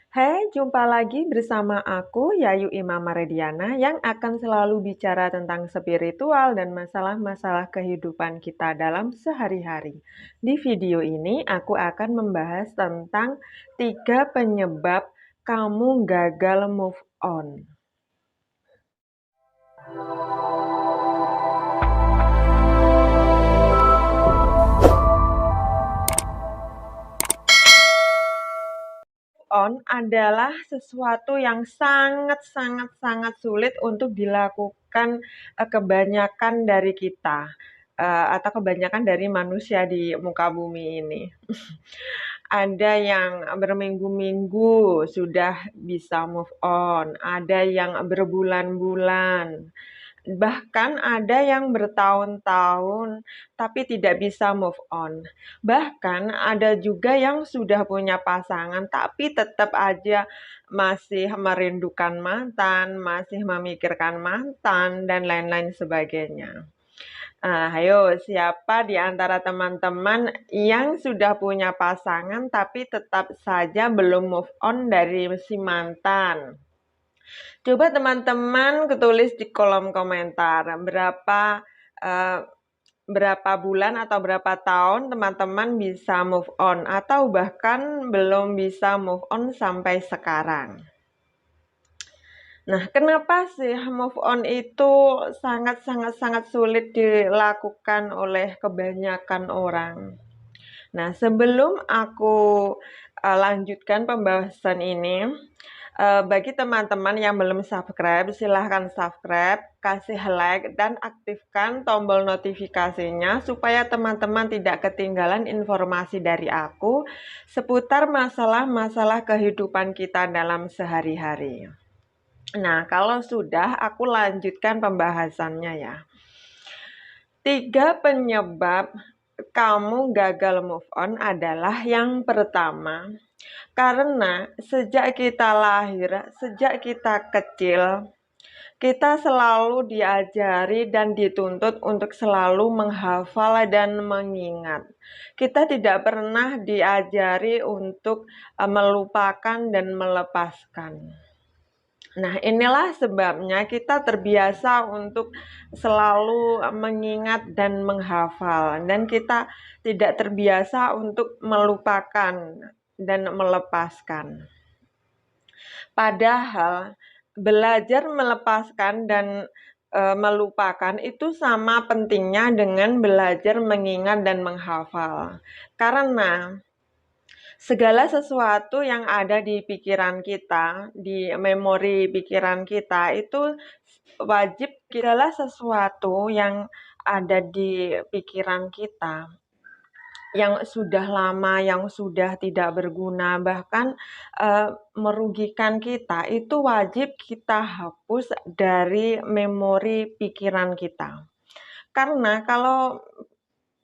Hai, jumpa lagi bersama aku, Yayu Imam Marediana, yang akan selalu bicara tentang spiritual dan masalah-masalah kehidupan kita dalam sehari-hari. Di video ini, aku akan membahas tentang 3 penyebab kamu gagal move on. Adalah sesuatu yang sangat sulit untuk dilakukan kebanyakan dari kita, atau kebanyakan dari manusia di muka bumi ini. Ada yang berminggu-minggu sudah bisa move on, ada yang berbulan-bulan, bahkan ada yang bertahun-tahun tapi tidak bisa move on. Bahkan ada juga yang sudah punya pasangan tapi tetap aja masih merindukan mantan, masih memikirkan mantan, dan lain-lain sebagainya. Ayo, siapa di antara teman-teman yang sudah punya pasangan tapi tetap saja belum move on dari si mantan? Coba teman-teman tulis di kolom komentar eh, berapa bulan atau berapa tahun teman-teman bisa move on atau bahkan belum bisa move on sampai sekarang. Nah, kenapa sih move on itu sangat sulit dilakukan oleh kebanyakan orang? Nah, sebelum aku lanjutkan pembahasan ini, bagi teman-teman yang belum subscribe, silahkan subscribe, kasih like, dan aktifkan tombol notifikasinya supaya teman-teman tidak ketinggalan informasi dari aku seputar masalah-masalah kehidupan kita dalam sehari-hari. Nah, kalau sudah, aku lanjutkan pembahasannya ya. 3 penyebab kamu gagal move on adalah yang pertama, karena sejak kita lahir, sejak kita kecil, kita selalu diajari dan dituntut untuk selalu menghafal dan mengingat. Kita tidak pernah diajari untuk melupakan dan melepaskan. Nah, inilah sebabnya kita terbiasa untuk selalu mengingat dan menghafal, dan kita tidak terbiasa untuk melupakan dan melepaskan. Padahal belajar melepaskan dan melupakan itu sama pentingnya dengan belajar mengingat dan menghafal. Karena segala sesuatu yang ada di pikiran kita, di memori pikiran kita, itu wajib segala sesuatu yang ada di pikiran kita, yang sudah lama, yang sudah tidak berguna, bahkan merugikan kita, itu wajib kita hapus dari memori pikiran kita. Karena kalau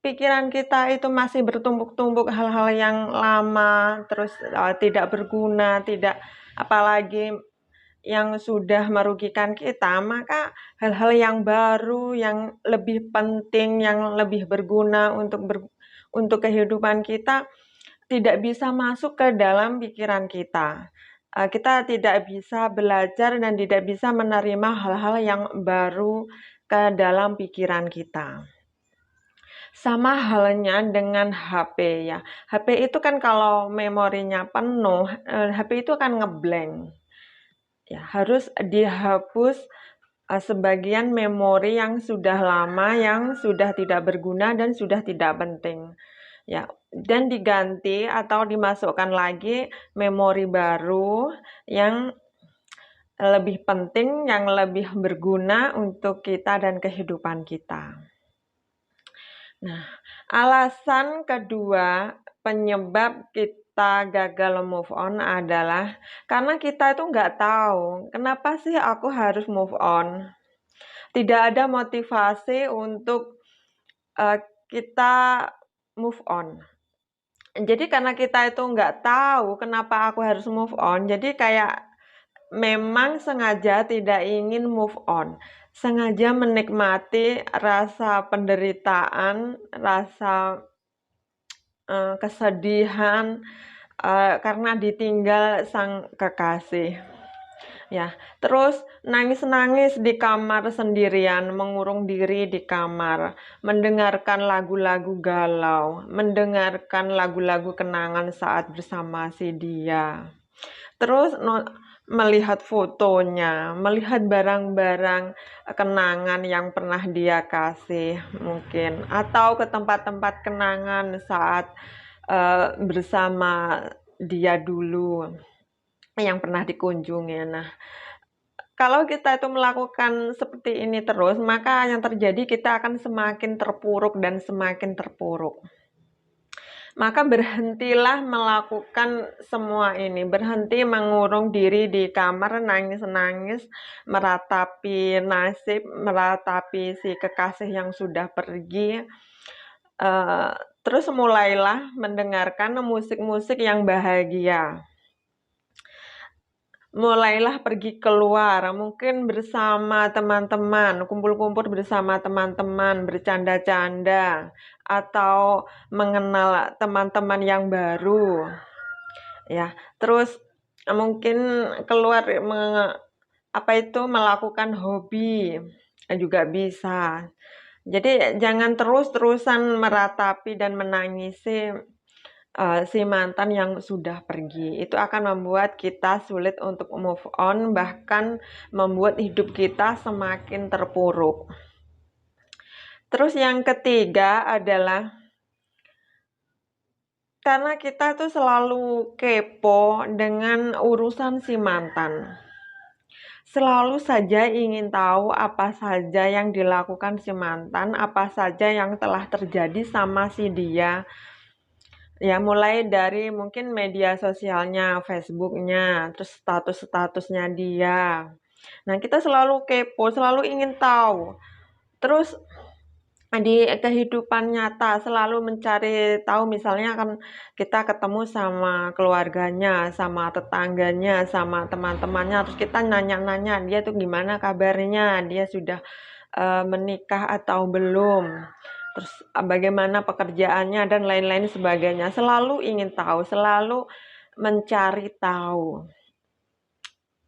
pikiran kita itu masih bertumpuk-tumpuk hal-hal yang lama, terus tidak berguna, apalagi yang sudah merugikan kita, maka hal-hal yang baru, yang lebih penting, yang lebih berguna untuk kehidupan kita tidak bisa masuk ke dalam pikiran kita. Kita tidak bisa belajar dan tidak bisa menerima hal-hal yang baru ke dalam pikiran kita. Sama halnya dengan HP ya. HP itu kan kalau memorinya penuh, HP itu akan ngeblank. Ya, harus dihapus sebagian memori yang sudah lama, yang sudah tidak berguna dan sudah tidak penting. Ya, dan diganti atau dimasukkan lagi memori baru yang lebih penting, yang lebih berguna untuk kita dan kehidupan kita. Nah, alasan kedua penyebab kita gagal move on adalah karena kita itu nggak tahu, kenapa sih aku harus move on? Tidak ada motivasi untuk kita move on. Jadi karena kita itu nggak tahu kenapa aku harus move on, jadi kayak memang sengaja tidak ingin move on, sengaja menikmati rasa penderitaan, rasa kesedihan, karena ditinggal sang kekasih. Ya, terus nangis-nangis di kamar sendirian, mengurung diri di kamar, mendengarkan lagu-lagu galau, mendengarkan lagu-lagu kenangan saat bersama si dia. Terus melihat fotonya, melihat barang-barang kenangan yang pernah dia kasih mungkin, atau ke tempat-tempat kenangan saat bersama dia dulu yang pernah dikunjungi. Nah, kalau kita itu melakukan seperti ini terus, maka yang terjadi kita akan semakin terpuruk dan semakin terpuruk. Maka berhentilah melakukan semua ini, berhenti mengurung diri di kamar, nangis-nangis, meratapi nasib, meratapi si kekasih yang sudah pergi. Terus mulailah mendengarkan musik-musik yang bahagia. Mulailah pergi keluar, mungkin bersama teman-teman, kumpul-kumpul bersama teman-teman, bercanda-canda, atau mengenal teman-teman yang baru. Ya, terus mungkin keluar melakukan hobi juga bisa. Jadi jangan terus-terusan meratapi dan menangisi si mantan yang sudah pergi. Itu akan membuat kita sulit untuk move on, bahkan membuat hidup kita semakin terpuruk. Terus yang ketiga adalah karena kita tuh selalu kepo dengan urusan si mantan. Selalu saja ingin tahu apa saja yang dilakukan si mantan, apa saja yang telah terjadi sama si dia. Ya, mulai dari mungkin media sosialnya, Facebooknya, terus status-statusnya dia. Nah, kita selalu kepo, selalu ingin tahu. Terus di kehidupan nyata selalu mencari tahu, misalnya kan kita ketemu sama keluarganya, sama tetangganya, sama teman-temannya, terus kita nanya-nanya dia tuh gimana kabarnya, dia sudah menikah atau belum, terus bagaimana pekerjaannya dan lain-lain sebagainya. Selalu ingin tahu, selalu mencari tahu.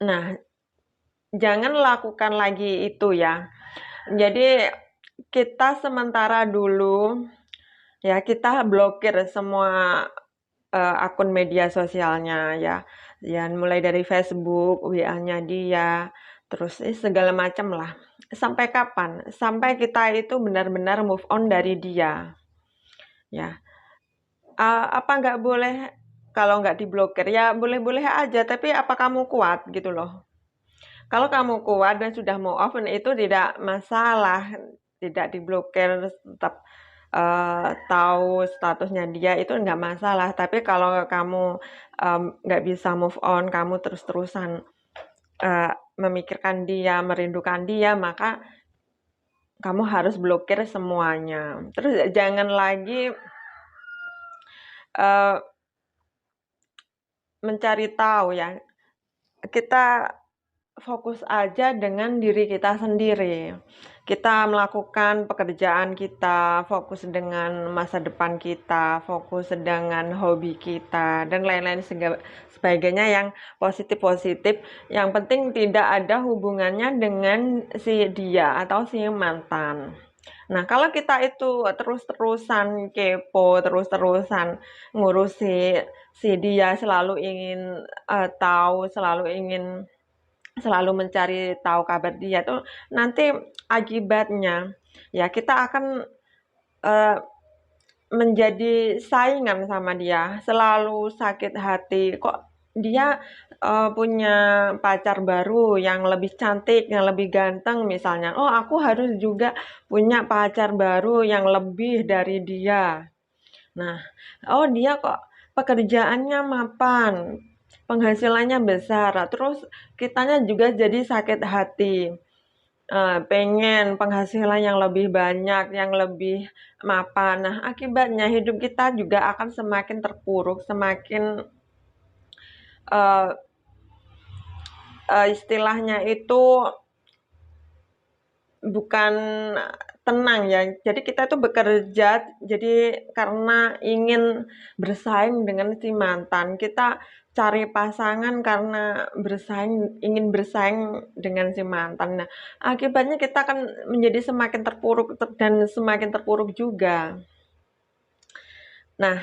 Nah, jangan lakukan lagi itu ya. Jadi kita sementara dulu ya, kita blokir semua akun media sosialnya ya. Ya, mulai dari Facebook, WA-nya dia, terus segala macam lah. Sampai kapan? Sampai kita itu benar-benar move on dari dia. Ya, apa nggak boleh kalau nggak diblokir? Ya boleh-boleh aja, tapi apa kamu kuat gitu loh. Kalau kamu kuat dan sudah move on itu tidak masalah, tidak diblokir, tetap tahu statusnya dia itu nggak masalah. Tapi kalau kamu nggak bisa move on, kamu terus-terusan memikirkan dia, merindukan dia, maka kamu harus blokir semuanya. Terus jangan lagi mencari tahu ya. Kita fokus aja dengan diri kita sendiri. Kita melakukan pekerjaan kita, fokus dengan masa depan kita, fokus dengan hobi kita, dan lain-lain sebagainya yang positif-positif. Yang penting tidak ada hubungannya dengan si dia atau si mantan. Nah, kalau kita itu terus-terusan kepo, terus-terusan ngurusi si dia, selalu ingin tahu, selalu mencari tahu kabar dia tuh, nanti akibatnya ya kita akan menjadi saingan sama dia, selalu sakit hati. Kok dia punya pacar baru yang lebih cantik, yang lebih ganteng misalnya. Oh, aku harus juga punya pacar baru yang lebih dari dia. Nah, oh dia kok pekerjaannya mapan, penghasilannya besar, terus kitanya juga jadi sakit hati. Pengen penghasilan yang lebih banyak, yang lebih mapan. Nah, akibatnya hidup kita juga akan semakin terpuruk, semakin istilahnya itu bukan tenang ya. Jadi kita tuh bekerja, jadi karena ingin bersaing dengan si mantan, kita cari pasangan karena ingin bersaing dengan si mantan. Nah, akibatnya kita akan menjadi semakin terpuruk dan semakin terpuruk juga. Nah,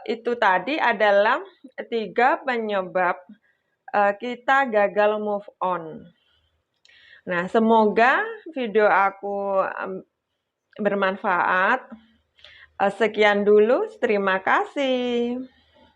itu tadi adalah 3 penyebab kita gagal move on. Nah, semoga video aku bermanfaat. Sekian dulu, terima kasih.